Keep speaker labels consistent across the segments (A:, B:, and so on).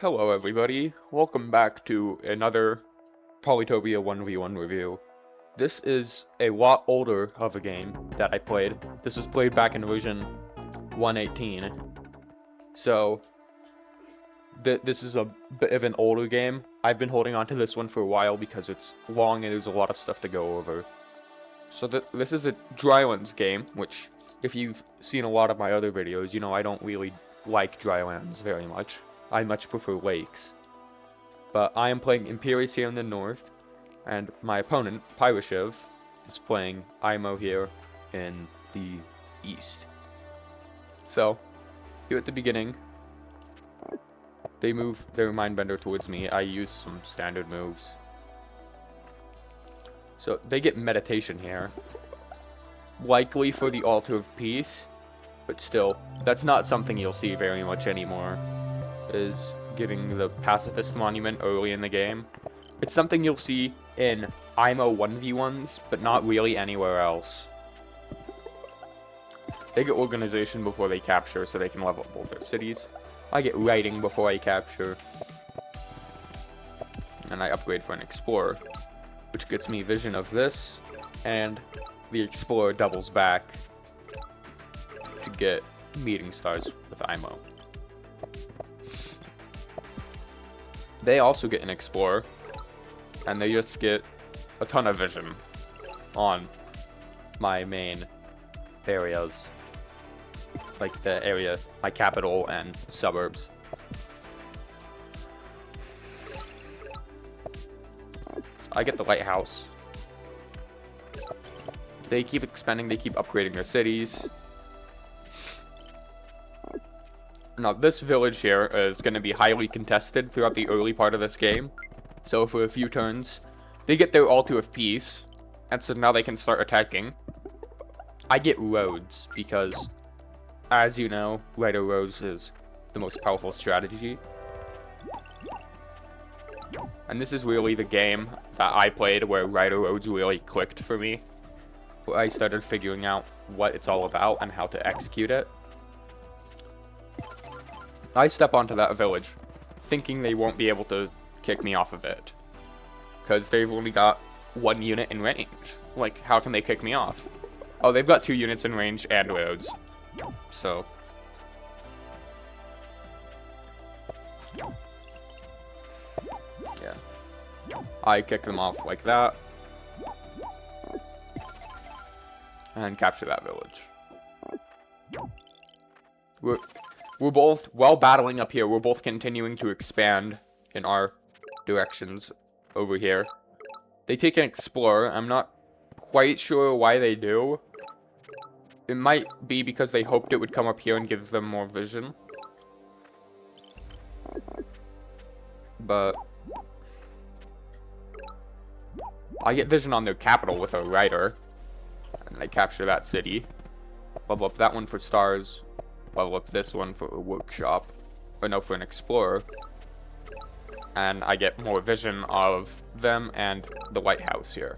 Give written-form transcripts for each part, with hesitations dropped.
A: Hello everybody, welcome back to another Polytopia 1v1 review. This is a lot older of a game that I played. This was played back in version 1.18. So, this is a bit of an older game. I've been holding on to this one for a while because it's long and there's a lot of stuff to go over. So this is a drylands game, which if you've seen a lot of my other videos, you know I don't really like drylands very much. I much prefer lakes. But I am playing Imperius here in the north, and my opponent, Pyroshiv, is playing Imo here in the east. So, here at the beginning, they move their Mindbender towards me. I use some standard moves. So, they get Meditation here. Likely for the Altar of Peace, but still, that's not something you'll see very much anymore. Is getting the Pacifist Monument early in the game. It's something you'll see in IMO 1v1s, but not really anywhere else. They get Organization before they capture, so they can level up both their cities. I get Writing before I capture. And I upgrade for an Explorer, which gets me Vision of this, and the Explorer doubles back to get Meeting Stars with IMO. They also get an Explorer, and they just get a ton of vision on my main areas, like the area, my capital and suburbs. I get the lighthouse. They keep expanding, they keep upgrading their cities. Now, this village here is going to be highly contested throughout the early part of this game. So for a few turns, they get their Altar of Peace, and so now they can start attacking. I get roads, because, as you know, Rider Roads is the most powerful strategy. And this is really the game that I played where Rider Roads really clicked for me. Where I started figuring out what it's all about and how to execute it. I step onto that village, thinking they won't be able to kick me off of it. Because they've only got one unit in range. Like, how can they kick me off? Oh, they've got 2 units in range and roads. So. Yeah. I kick them off like that. And capture that village. We're both, while battling up here, we're both continuing to expand in our directions over here. They take an Explorer. I'm not quite sure why they do. It might be because they hoped it would come up here and give them more vision. But I get vision on their capital with a Rider. And I capture that city. Level up that one for stars. Level up this one for a workshop. Or no, for an Explorer. And I get more vision of them and the lighthouse here.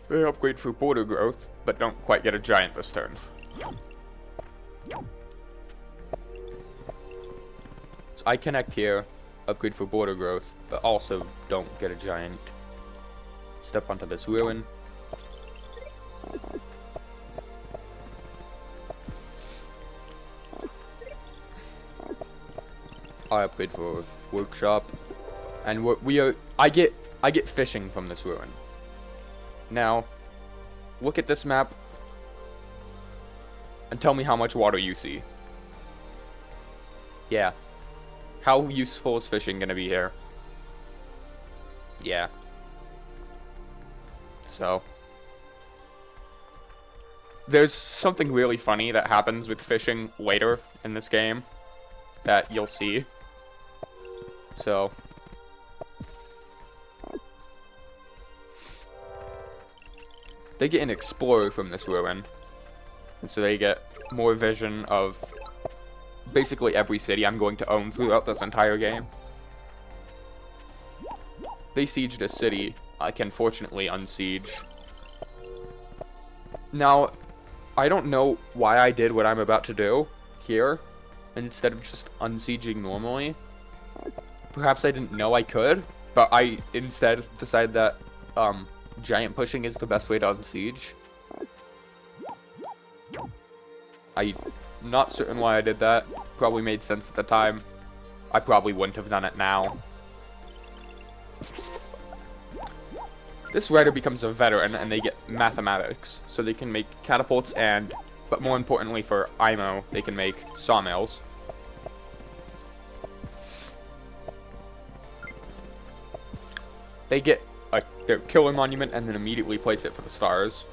A: They upgrade for border growth, but don't quite get a giant this turn. So I connect here, upgrade for border growth, but also don't get a giant. Step onto this ruin. I upgrade for workshop, and I get fishing from this ruin. Now, look at this map and tell me how much water you see. Yeah. How useful is fishing gonna be here? Yeah. So. There's something really funny that happens with fishing later in this game that you'll see. So. They get an Explorer from this ruin. And so they get more vision of basically every city I'm going to own throughout this entire game. They sieged a city. I can fortunately unsiege. Now, I don't know why I did what I'm about to do here, instead of just unsieging normally. Perhaps I didn't know I could, but I instead decided that giant pushing is the best way to unsiege. I'm not certain why I did that. Probably made sense at the time. I probably wouldn't have done it now. This writer becomes a veteran and they get mathematics, so they can make catapults and, but more importantly for IMO, they can make sawmills. They get their killer monument and then immediately place it for the stars.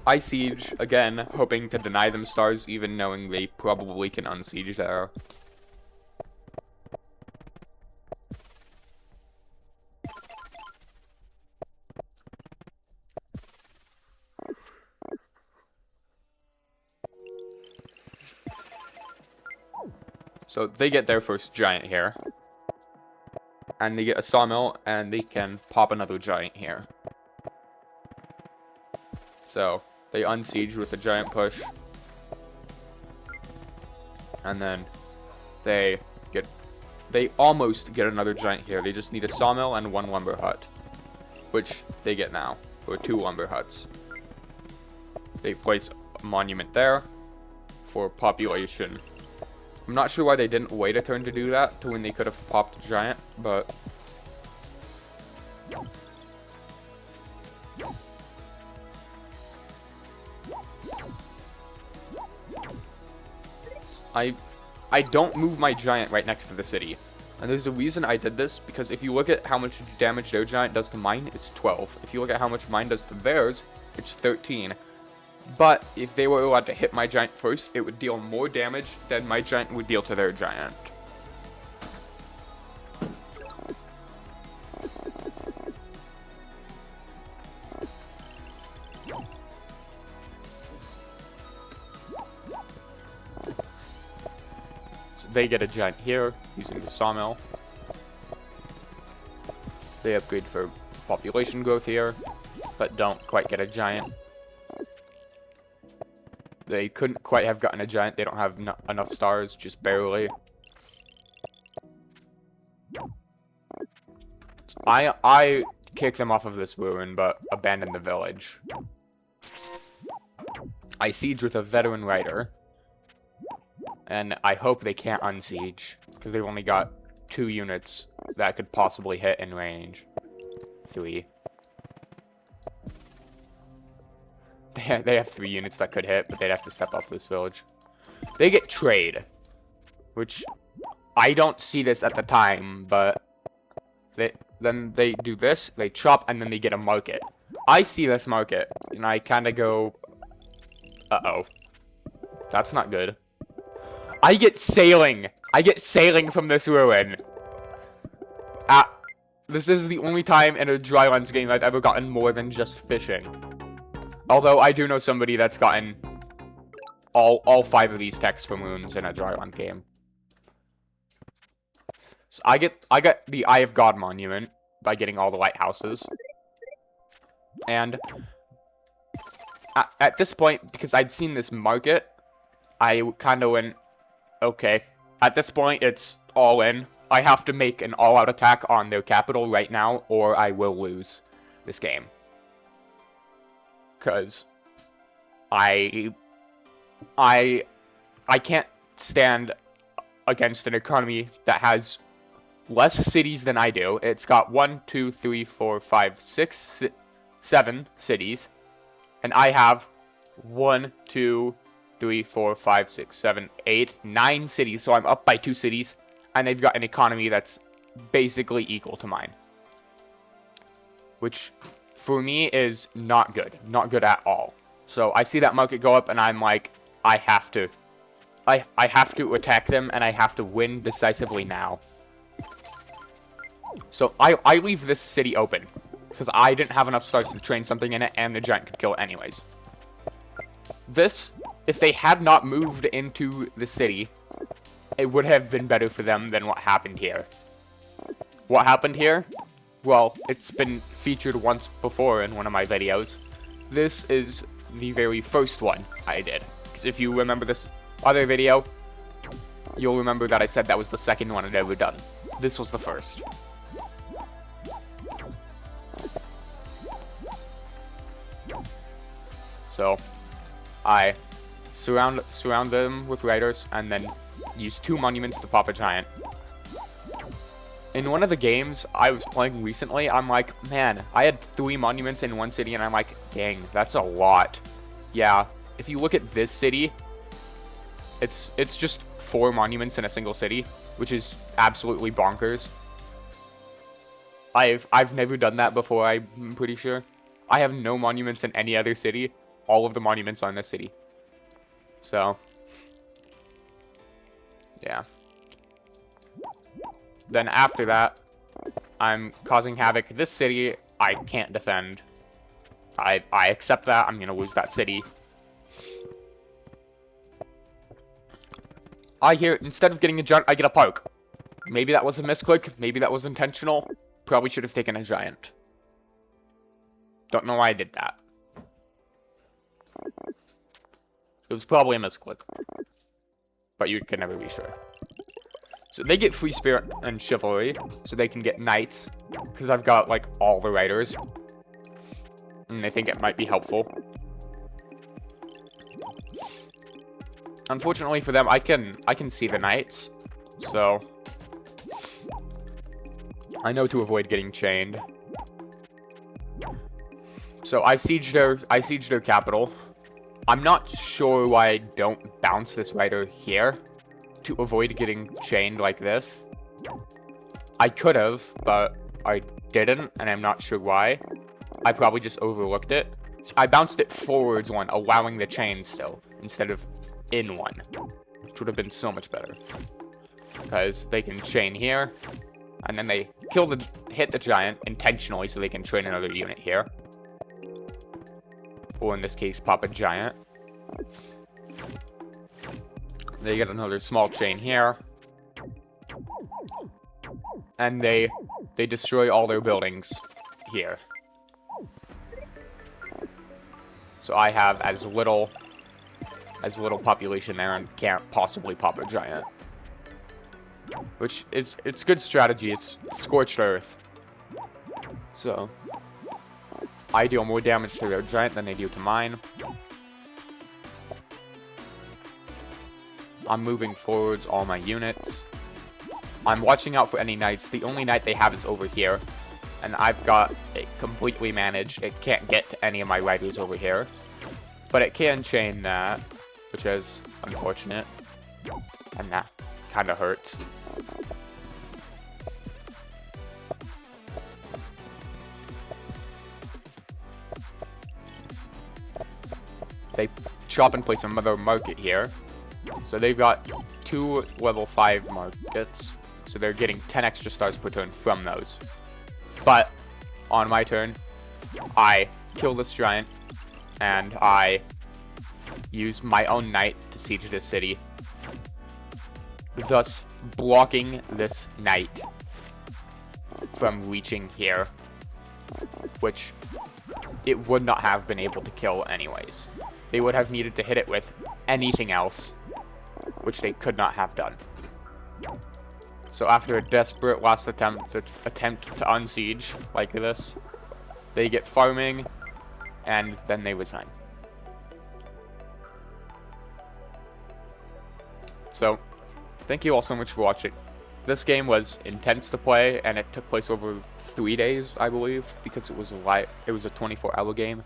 A: I siege again, hoping to deny them stars, even knowing they probably can unsiege there. So they get their first giant here. And they get a sawmill, and they can pop another giant here. So they unsiege with a giant push. And then they almost get another giant here. They just need a sawmill and one lumber hut. Which they get now. Or 2 lumber huts. They place a monument there for population. I'm not sure why they didn't wait a turn to do that, to when they could have popped a giant, but... I don't move my giant right next to the city. And there's a reason I did this, because if you look at how much damage their giant does to mine, it's 12. If you look at how much mine does to theirs, it's 13. But if they were allowed to hit my giant first, it would deal more damage than my giant would deal to their giant. So they get a giant here, using the sawmill. They upgrade for population growth here, but don't quite get a giant. They couldn't quite have gotten a giant. They don't have enough stars, just barely. So I kick them off of this ruin, but abandon the village. I siege with a veteran rider. And I hope they can't unsiege, because they've only got 2 units that could possibly hit in range. 3. They have 3 units that could hit, but they'd have to step off this village. They get trade, which I don't see this at the time, but then they do this, they chop, and then they get a market. I see this market, and I kind of go, uh-oh. That's not good. I get sailing. I get sailing from this ruin. This is the only time in a drylands game I've ever gotten more than just fishing. Although I do know somebody that's gotten all 5 of these texts from runes in a dryland game. So I get the Eye of God monument by getting all the lighthouses. And at this point, because I'd seen this market, I kind of went, okay. At this point, it's all in. I have to make an all-out attack on their capital right now, or I will lose this game. Because I can't stand against an economy that has less cities than I do. It's got 1, 2, 3, 4, 5, 6, 7 cities. And I have 1, 2, 3, 4, 5, 6, 7, 8, 9 cities. So I'm up by 2 cities. And they've got an economy that's basically equal to mine. Which, for me, is not good. Not good at all. So I see that market go up and I'm like, I have to attack them and I have to win decisively now. So I leave this city open. because I didn't have enough stars to train something in it, and the giant could kill it anyways. This, if they had not moved into the city, it would have been better for them than what happened here. What happened here? Well, it's been featured once before in one of my videos. This is the very first one I did. Because if you remember this other video, you'll remember that I said that was the second one I'd ever done. This was the first. So, I surround them with raiders, and then use 2 monuments to pop a giant. In one of the games I was playing recently, I'm like, man, I had 3 monuments in one city, and I'm like, dang, that's a lot. Yeah, if you look at this city, it's just 4 monuments in a single city, which is absolutely bonkers. I've never done that before, I'm pretty sure. I have no monuments in any other city. All of the monuments are in this city. So, yeah. Then after that, I'm causing havoc. This city, I can't defend. I accept that. I'm gonna lose that city. Instead of getting a giant, I get a poke. Maybe that was a misclick. Maybe that was intentional. Probably should have taken a giant. Don't know why I did that. It was probably a misclick. But you can never be sure. So they get free spirit and chivalry, so they can get knights, because I've got like all the riders, and they think it might be helpful. Unfortunately for them, I can see the knights, so I know to avoid getting chained. So I siege their capital. I'm not sure why I don't bounce this rider here to avoid getting chained like this. I could have, but I didn't, and I'm not sure why. I probably just overlooked it. So I bounced it forwards one, allowing the chain still, instead of in one, which would have been so much better. Because they can chain here, and then they hit the giant intentionally so they can train another unit here. Or in this case, pop a giant. They get another small chain here. And they destroy all their buildings here. So I have as little population there and can't possibly pop a giant. Which it's good strategy. It's scorched earth. So I deal more damage to their giant than they do to mine. I'm moving forwards all my units. I'm watching out for any knights. The only knight they have is over here. And I've got it completely managed. It can't get to any of my riders over here. But it can chain that, which is unfortunate. And that kind of hurts. They chop and place another market here. So they've got 2 level 5 markets. So they're getting 10 extra stars per turn from those. But on my turn, I kill this giant. And I use my own knight to siege this city. Thus blocking this knight from reaching here. Which it would not have been able to kill anyways. They would have needed to hit it with anything else, which they could not have done. So after a desperate last attempt to unsiege like this, they get farming, and then they resign. So, thank you all so much for watching. This game was intense to play, and it took place over 3 days, I believe, because it was a 24-hour game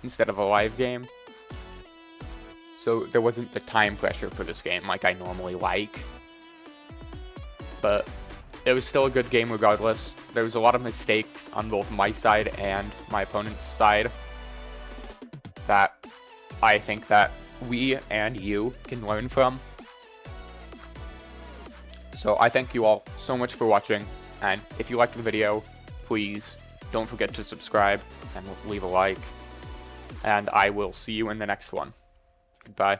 A: instead of a live game. So there wasn't the time pressure for this game like I normally like. But it was still a good game regardless. There was a lot of mistakes on both my side and my opponent's side that I think that we and you can learn from. So I thank you all so much for watching, and if you liked the video, please Don't forget to subscribe and leave a like. And I will see you in the next one. Goodbye.